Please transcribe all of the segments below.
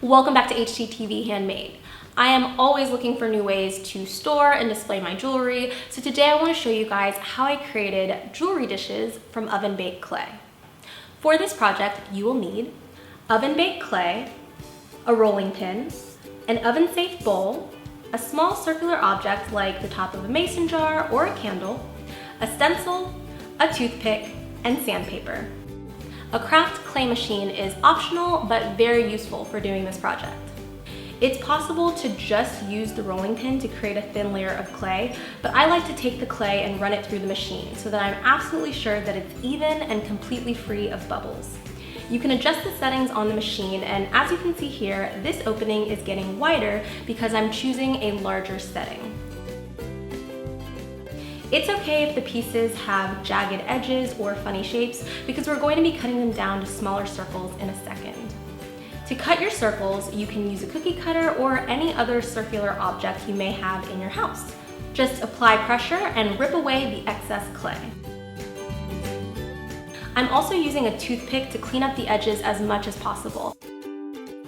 Welcome back to HGTV Handmade. I am always looking for new ways to store and display my jewelry, so today I want to show you guys how I created jewelry dishes from oven-baked clay. For this project, you will need oven-baked clay, a rolling pin, an oven-safe bowl, a small circular object like the top of a mason jar or a candle, a stencil, a toothpick, and sandpaper. A craft clay machine is optional but very useful for doing this project. It's possible to just use the rolling pin to create a thin layer of clay, but I like to take the clay and run it through the machine so that I'm absolutely sure that it's even and completely free of bubbles. You can adjust the settings on the machine, and as you can see here, this opening is getting wider because I'm choosing a larger setting. It's okay if the pieces have jagged edges or funny shapes because we're going to be cutting them down to smaller circles in a second. To cut your circles, you can use a cookie cutter or any other circular object you may have in your house. Just apply pressure and rip away the excess clay. I'm also using a toothpick to clean up the edges as much as possible.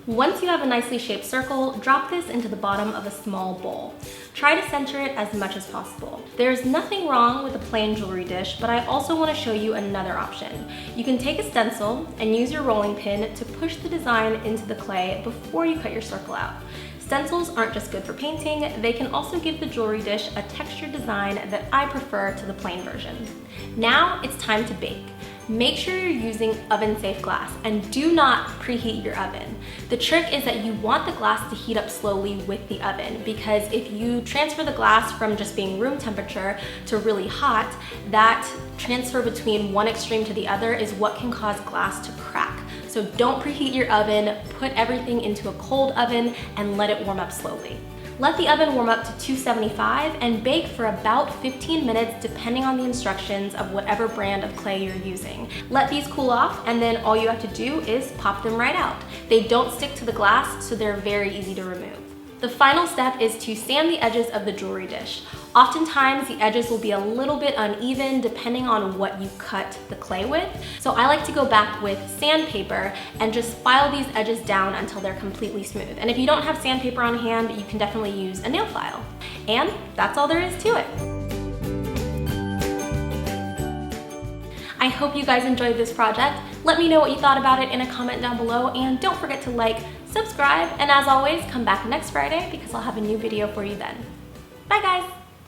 Once you have a nicely shaped circle, drop this into the bottom of a small bowl. Try to center it as much as possible. There's nothing wrong with a plain jewelry dish, but I also want to show you another option. You can take a stencil and use your rolling pin to push the design into the clay before you cut your circle out. Stencils aren't just good for painting, they can also give the jewelry dish a textured design that I prefer to the plain version. Now it's time to bake. Make sure you're using oven-safe glass and do not preheat your oven. The trick is that you want the glass to heat up slowly with the oven, because if you transfer the glass from just being room temperature to really hot, that transfer between one extreme to the other is what can cause glass to crack. So don't preheat your oven, put everything into a cold oven and let it warm up slowly. Let the oven warm up to 275 and bake for about 15 minutes depending on the instructions of whatever brand of clay you're using. Let these cool off, and then all you have to do is pop them right out. They don't stick to the glass, so they're very easy to remove. The final step is to sand the edges of the jewelry dish. Oftentimes the edges will be a little bit uneven depending on what you cut the clay with. So I like to go back with sandpaper and just file these edges down until they're completely smooth. And if you don't have sandpaper on hand, you can definitely use a nail file. And that's all there is to it. I hope you guys enjoyed this project. Let me know what you thought about it in a comment down below, and don't forget to like, subscribe, and as always, come back next Friday because I'll have a new video for you then. Bye guys!